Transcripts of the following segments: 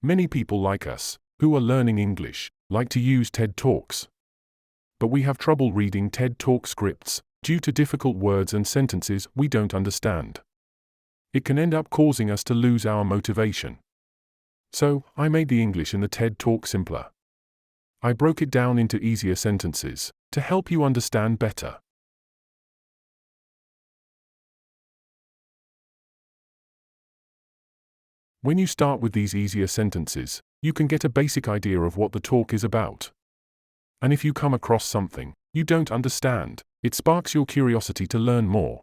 Many people like us, who are learning English, like to use TED Talks. But we have trouble reading TED Talk scripts, due to difficult words and sentences we don't understand. It can end up causing us to lose our motivation. So, I made the English in the TED Talk simpler. I broke it down into easier sentences, to help you understand better. When you start with these easier sentences, you can get a basic idea of what the talk is about. And if you come across something you don't understand, it sparks your curiosity to learn more.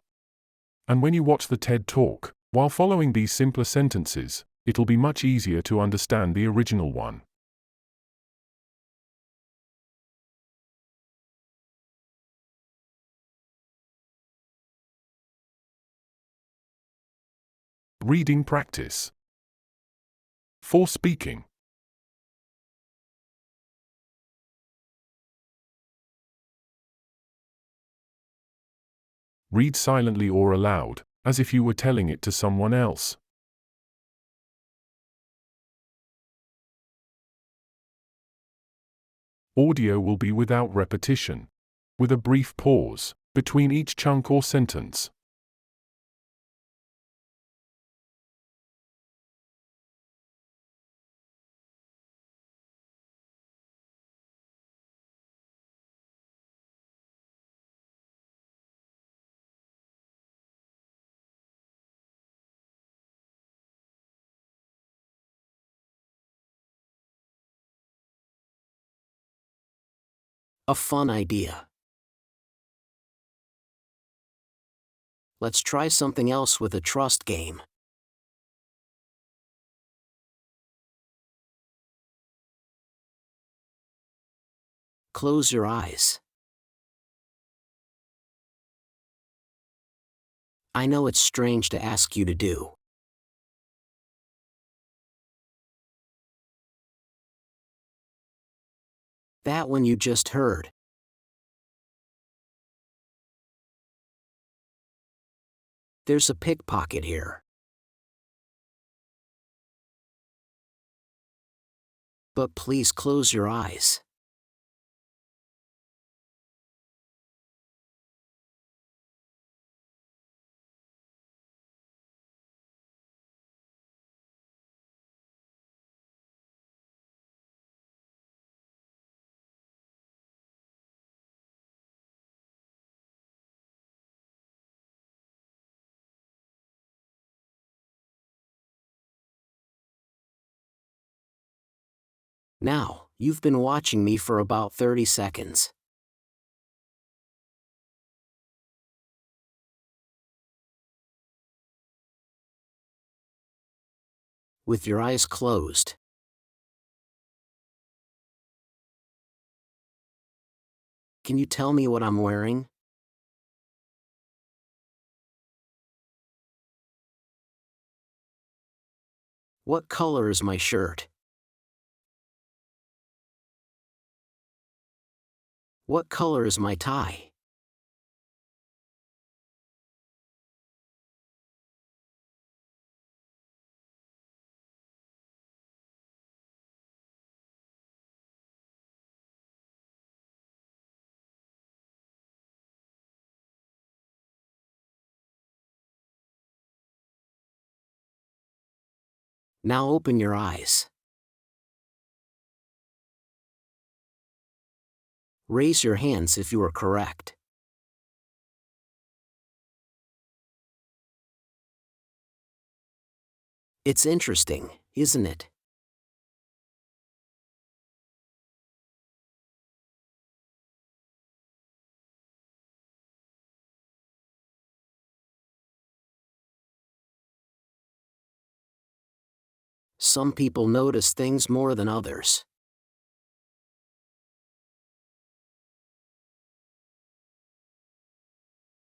And when you watch the TED Talk, while following these simpler sentences, it'll be much easier to understand the original one. Reading practice. For speaking. Read silently or aloud, as if you were telling it to someone else. Audio will be without repetition, with a brief pause between each chunk or sentence. A fun idea. Let's try something else with a trust game. Close your eyes. I know it's strange to ask you to do. That one you just heard. There's a pickpocket here. But please close your eyes. Now, you've been watching me for about 30 seconds. With your eyes closed. Can you tell me what I'm wearing? What color is my shirt? What color is my tie? Now open your eyes. Raise your hands if you are correct. It's interesting, isn't it? Some people notice things more than others.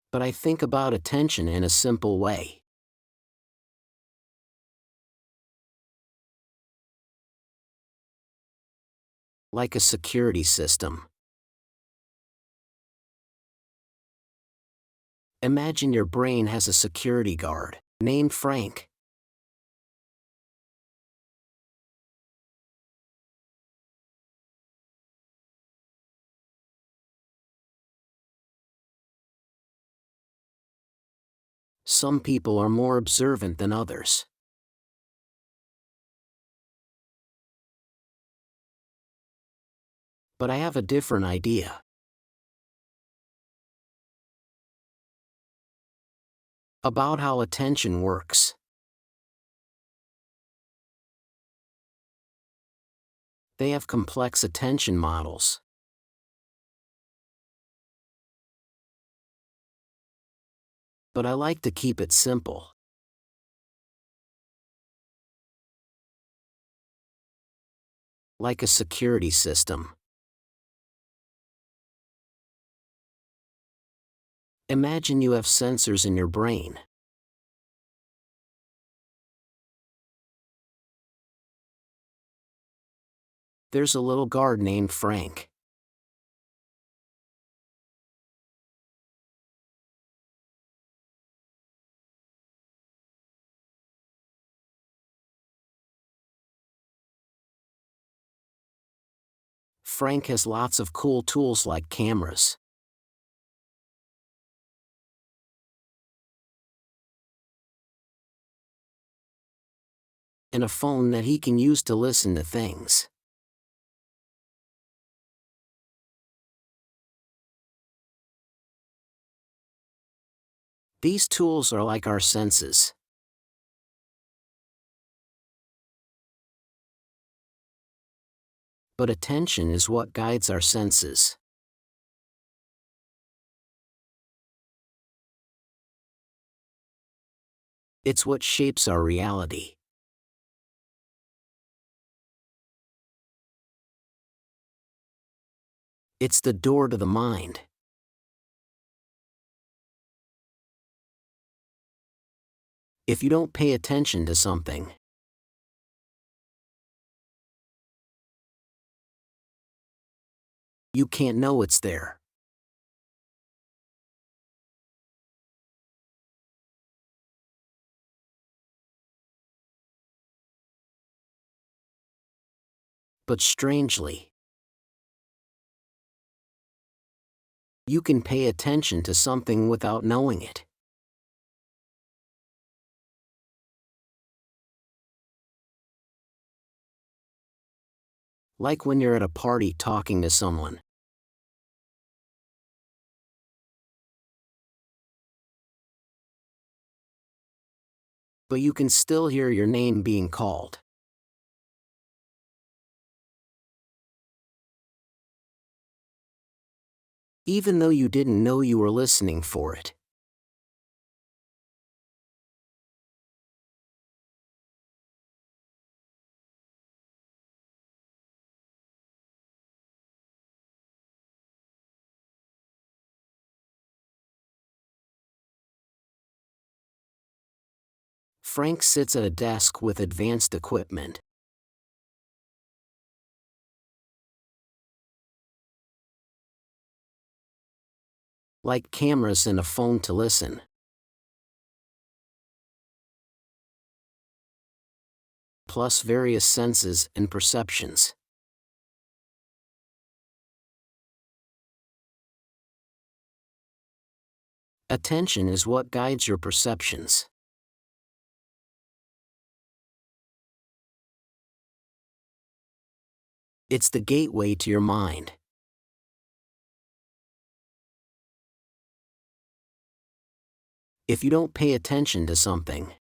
But I think about attention in a simple way. Like a security system. Imagine your brain has a security guard, named Frank. Some people are more observant than others. But I have a different idea. About how attention works. They have complex attention models. But I like to keep it simple. Like a security system. Imagine you have sensors in your brain. There's a little guard named Frank. Frank has lots of cool tools like cameras. And a phone that he can use to listen to things. These tools are like our senses. But attention is what guides our senses. It's what shapes our reality. It's the door to the mind. If you don't pay attention to something, you can't know it's there. But strangely, you can pay attention to something without knowing it. Like when you're at a party talking to someone. But you can still hear your name being called. Even though you didn't know you were listening for it. Frank sits at a desk with advanced equipment. Like cameras and a phone to listen. Plus various senses and perceptions. Attention is what guides your perceptions. It's the gateway to your mind. If you don't pay attention to something,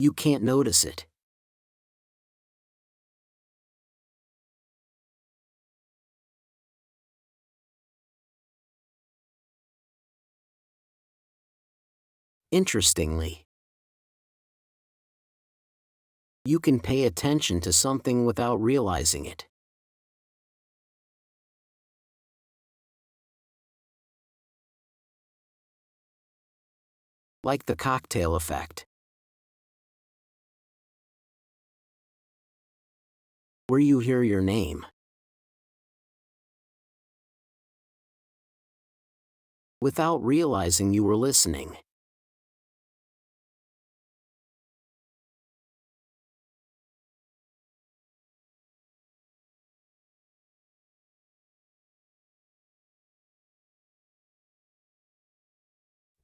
you can't notice it. Interestingly, you can pay attention to something without realizing it. Like the cocktail effect. Where you hear your name. Without realizing you were listening.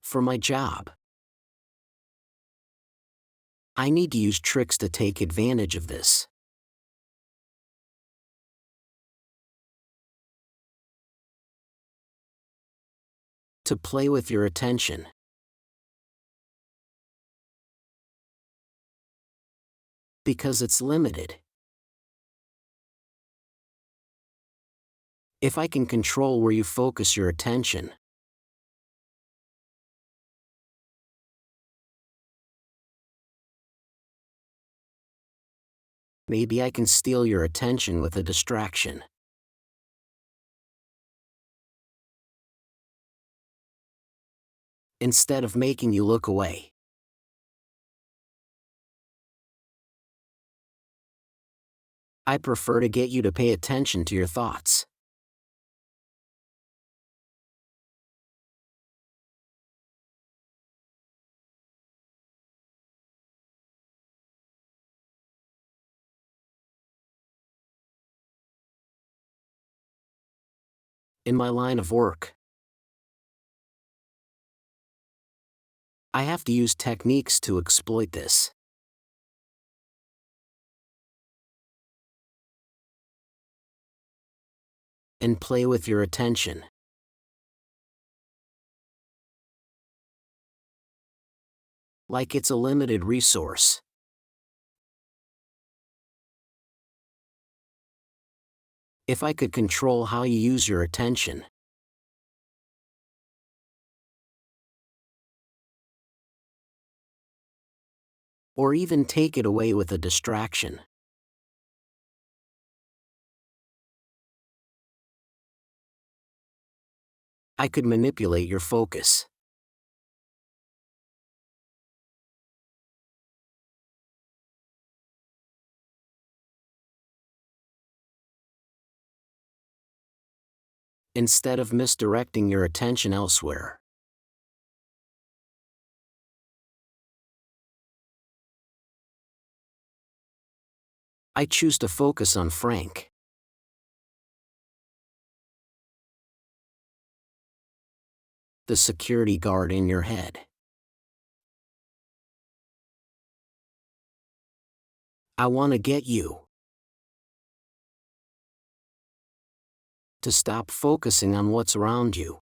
for my job. I need to use tricks to take advantage of this. To play with your attention. Because it's limited. If I can control where you focus your attention. Maybe I can steal your attention with a distraction. Instead of making you look away. I prefer to get you to pay attention to your thoughts. In my line of work, I have to use techniques to exploit this. And play with your attention. Like it's a limited resource. If I could control how you use your attention. Or even take it away with a distraction. I could manipulate your focus. Instead of misdirecting your attention elsewhere. I choose to focus on Frank. The security guard in your head. I want to get you to stop focusing on what's around you.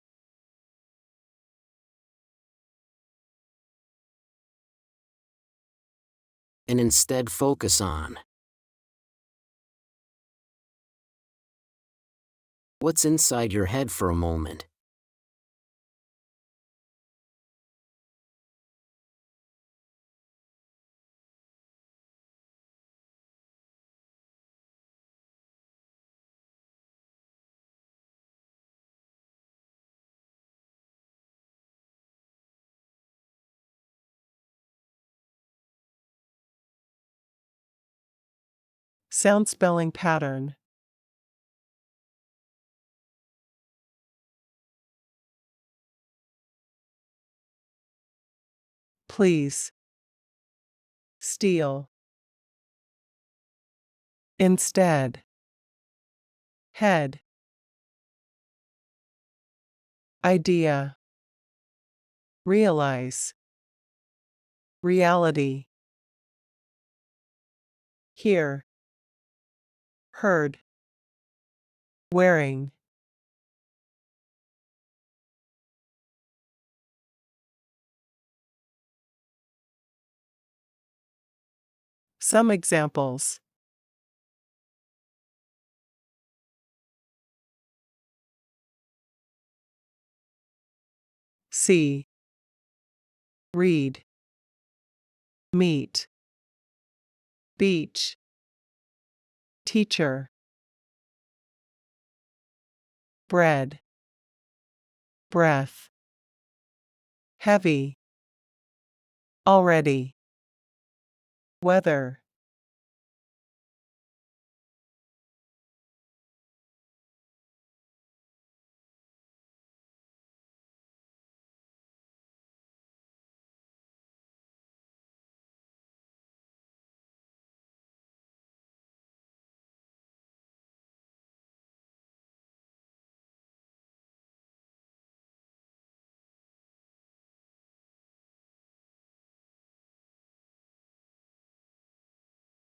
And instead focus on what's inside your head for a moment. Sound spelling pattern. Please. Steal. Instead. Head. Idea. Realize. Reality. Hear. Heard. Wearing. Some examples. See. Read. Meet. Beach. Teacher. Bread. Breath. Heavy. Already. Weather.